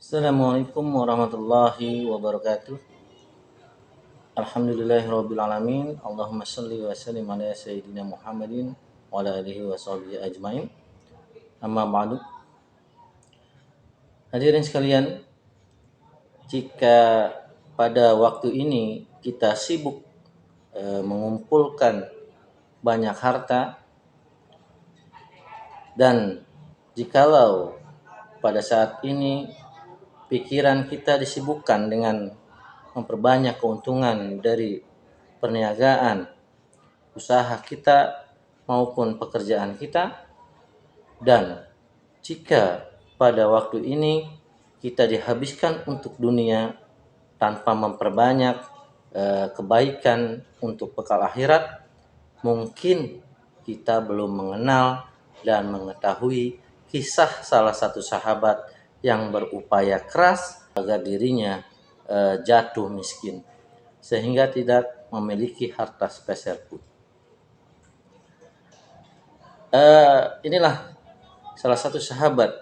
Assalamualaikum warahmatullahi wabarakatuh. Alhamdulillahirrabbilalamin. Allahumma salli wa sallim ala sayyidina Muhammadin wa ala alihi wa sahbihi ajmain. Amma ba'du. Hadirin sekalian, jika pada waktu ini kita sibuk mengumpulkan banyak harta, dan jikalau pada saat ini pikiran kita disibukkan dengan memperbanyak keuntungan dari perniagaan, usaha kita maupun pekerjaan kita, dan jika pada waktu ini kita dihabiskan untuk dunia tanpa memperbanyak kebaikan untuk bekal akhirat, mungkin kita belum mengenal dan mengetahui kisah salah satu sahabat yang berupaya keras agar dirinya jatuh miskin sehingga tidak memiliki harta sepeser pun. Inilah salah satu sahabat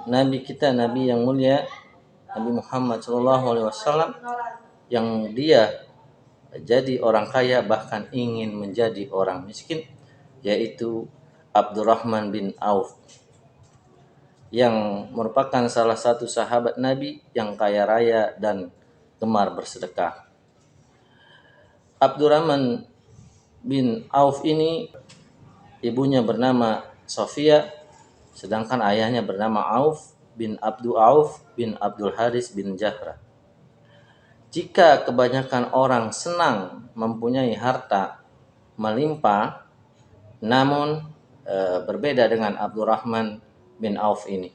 Nabi kita, Nabi yang mulia, Nabi Muhammad SAW, yang dia jadi orang kaya bahkan ingin menjadi orang miskin, yaitu Abdurrahman bin Auf, yang merupakan salah satu sahabat Nabi yang kaya raya dan gemar bersedekah. Abdurrahman bin Auf ini ibunya bernama Sofia, sedangkan ayahnya bernama Auf bin Abdul Auf bin Abdul Haris bin Jahra. Jika kebanyakan orang senang mempunyai harta melimpah, namun berbeda dengan Abdurrahman bin Auf ini.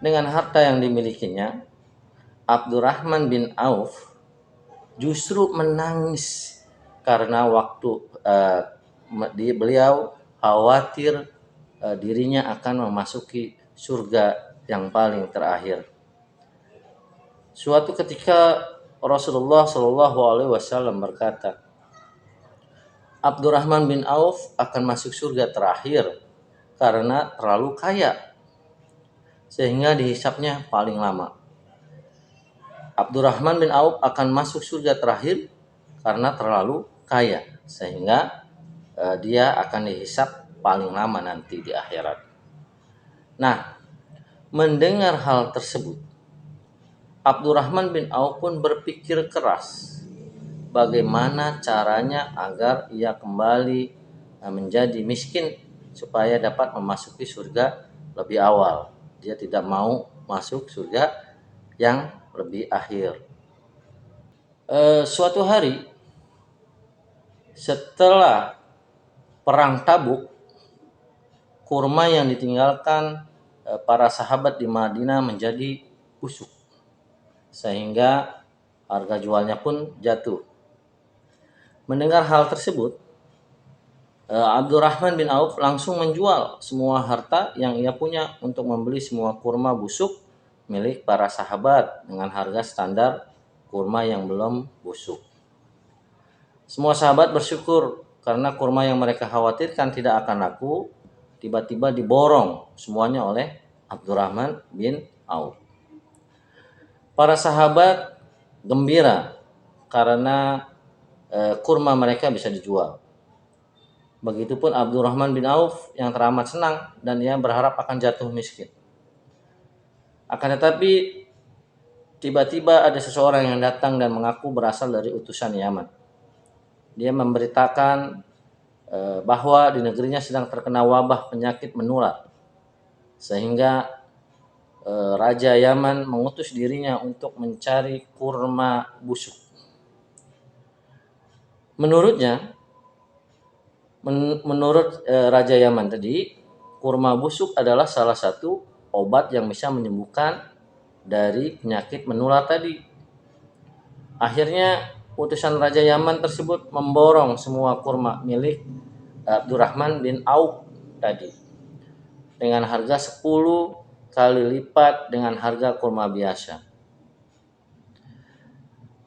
Dengan harta yang dimilikinya, Abdurrahman bin Auf justru menangis karena waktu beliau khawatir dirinya akan memasuki surga yang paling terakhir. Suatu ketika Rasulullah SAW berkata, Abdurrahman bin Auf akan masuk surga terakhir karena terlalu kaya sehingga dihisapnya paling lama. Abdurrahman bin Auf akan masuk surga terakhir karena terlalu kaya sehingga dia akan dihisap paling lama nanti di akhirat. Nah, mendengar hal tersebut, Abdurrahman bin Auf pun berpikir keras bagaimana caranya agar ia kembali menjadi miskin supaya dapat memasuki surga lebih awal. Dia tidak mau masuk surga yang lebih akhir. Suatu hari setelah perang Tabuk, kurma yang ditinggalkan para sahabat di Madinah menjadi busuk sehingga harga jualnya pun jatuh. Mendengar hal tersebut, Abdurrahman bin Auf langsung menjual semua harta yang ia punya untuk membeli semua kurma busuk milik para sahabat dengan harga standar kurma yang belum busuk. Semua sahabat bersyukur karena kurma yang mereka khawatirkan tidak akan laku tiba-tiba diborong semuanya oleh Abdurrahman bin Auf. Para sahabat gembira karena kurma mereka bisa dijual. Begitupun Abdurrahman bin Auf yang teramat senang dan ia berharap akan jatuh miskin. Akan tetapi tiba-tiba ada seseorang yang datang dan mengaku berasal dari utusan Yaman. Dia memberitakan bahwa di negerinya sedang terkena wabah penyakit menular, sehingga Raja Yaman mengutus dirinya untuk mencari kurma busuk. Menurut Raja Yaman tadi, kurma busuk adalah salah satu obat yang bisa menyembuhkan dari penyakit menular tadi. Akhirnya utusan Raja Yaman tersebut memborong semua kurma milik Abdurrahman bin Auf tadi dengan harga 10 kali lipat dengan harga kurma biasa.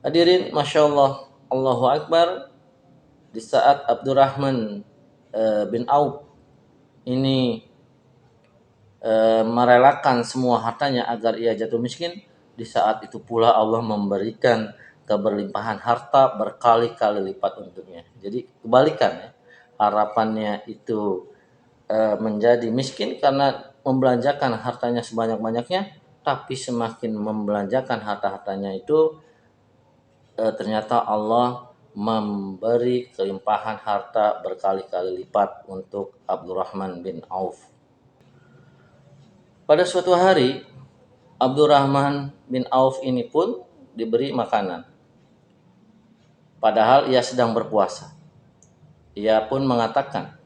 Hadirin, Masya Allah, Allahu Akbar. Di saat Abdurrahman bin Auf ini merelakan semua hartanya agar ia jatuh miskin, di saat itu pula Allah memberikan keberlimpahan harta berkali-kali lipat untuknya. Jadi kebalikan ya, harapannya itu menjadi miskin karena membelanjakan hartanya sebanyak-banyaknya, tapi semakin membelanjakan harta-hartanya itu ternyata Allah memberi kelimpahan harta berkali-kali lipat untuk Abdurrahman bin Auf. Pada suatu hari, Abdurrahman bin Auf ini pun diberi makanan. Padahal ia sedang berpuasa. Ia pun mengatakan,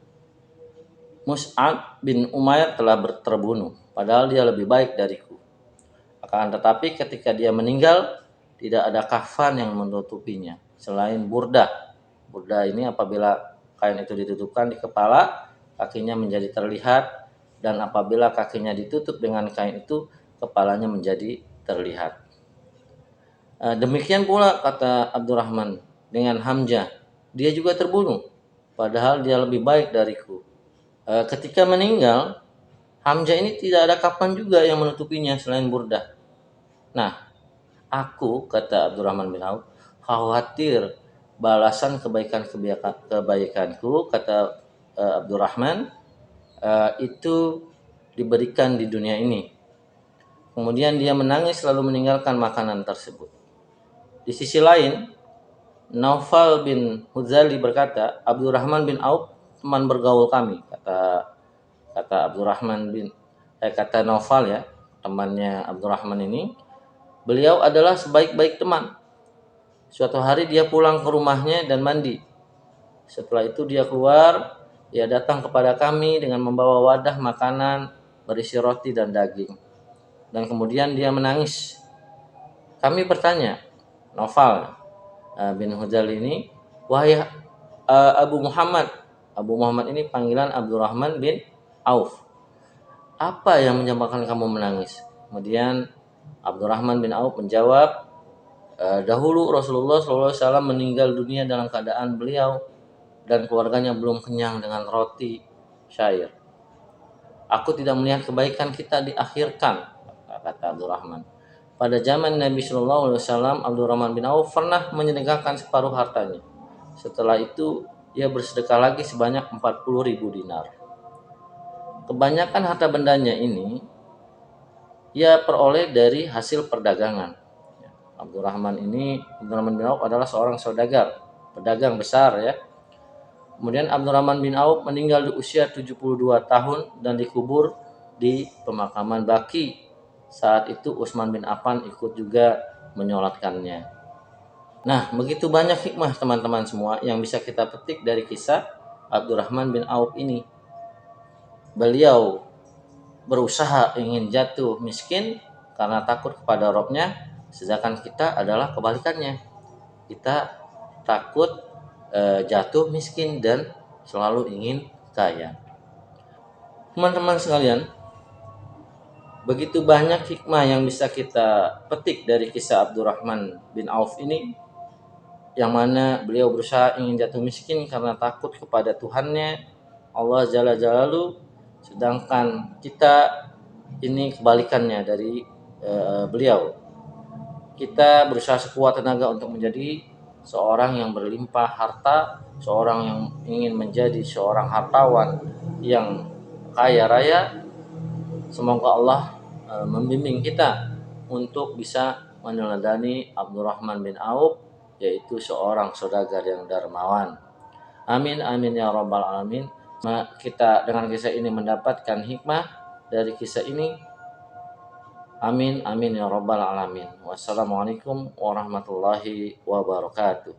Mus'ab bin Umair telah terbunuh, padahal dia lebih baik dariku. Akan tetapi ketika dia meninggal, tidak ada kafan yang menutupinya, selain burdah. Burdah ini apabila kain itu ditutupkan di kepala, kakinya menjadi terlihat, dan apabila kakinya ditutup dengan kain itu, kepalanya menjadi terlihat. Demikian pula kata Abdurrahman dengan Hamzah, dia juga terbunuh, padahal dia lebih baik dariku. Ketika meninggal, Hamzah ini tidak ada kafan juga yang menutupinya selain burdah. Nah, aku, kata Abdurrahman bin Auf, khawatir balasan kebaikanku, kata Abdurrahman, itu diberikan di dunia ini. Kemudian dia menangis lalu meninggalkan makanan tersebut. Di sisi lain, Naufal bin Huzali berkata, Abdurrahman bin Auf teman bergaul kami, kata Abdurrahman kata Naufal ya, temannya Abdurrahman ini. Beliau adalah sebaik-baik teman. Suatu hari dia pulang ke rumahnya dan mandi. Setelah itu dia keluar, dia datang kepada kami dengan membawa wadah makanan berisi roti dan daging. Dan kemudian dia menangis. Kami bertanya, Naufal bin Huzal ini, wahai Abu Muhammad. Abu Muhammad ini panggilan Abdurrahman bin Auf. Apa yang menyebabkan kamu menangis? Kemudian Abdurrahman bin Auf menjawab, dahulu Rasulullah SAW meninggal dunia dalam keadaan beliau dan keluarganya belum kenyang dengan roti syair. Aku tidak melihat kebaikan kita diakhirkan, kata Abdurrahman. Pada zaman Nabi SAW, Abdurrahman bin Auf pernah menyedekahkan separuh hartanya. Setelah itu, ia bersedekah lagi sebanyak 40.000 dinar. Kebanyakan harta bendanya ini, ia peroleh dari hasil perdagangan. Abdurrahman bin Auf adalah seorang saudagar, pedagang besar ya. Kemudian Abdurrahman bin Auf meninggal di usia 72 tahun dan dikubur di pemakaman Baqi. Saat itu Utsman bin Affan ikut juga menyolatkannya. Nah, begitu banyak hikmah teman-teman semua yang bisa kita petik dari kisah Abdurrahman bin Auf ini. Beliau berusaha ingin jatuh miskin karena takut kepada Robnya, sedangkan kita adalah kebalikannya. Kita takut jatuh miskin dan selalu ingin kaya. Teman-teman sekalian, begitu banyak hikmah yang bisa kita petik dari kisah Abdurrahman bin Auf ini, yang mana beliau berusaha ingin jatuh miskin karena takut kepada Tuhannya, Allah Jalla Jalaluhu, sedangkan kita ini kebalikannya dari beliau. Kita berusaha sekuat tenaga untuk menjadi seorang yang berlimpah harta, seorang yang ingin menjadi seorang hartawan yang kaya raya. Semoga Allah membimbing kita untuk bisa meneladani Abdurrahman bin Auf, yaitu seorang saudagar yang dermawan. Amin amin ya rabbal alamin. Kita dengan kisah ini mendapatkan hikmah dari kisah ini. Amin amin ya rabbal alamin. Wassalamualaikum warahmatullahi wabarakatuh.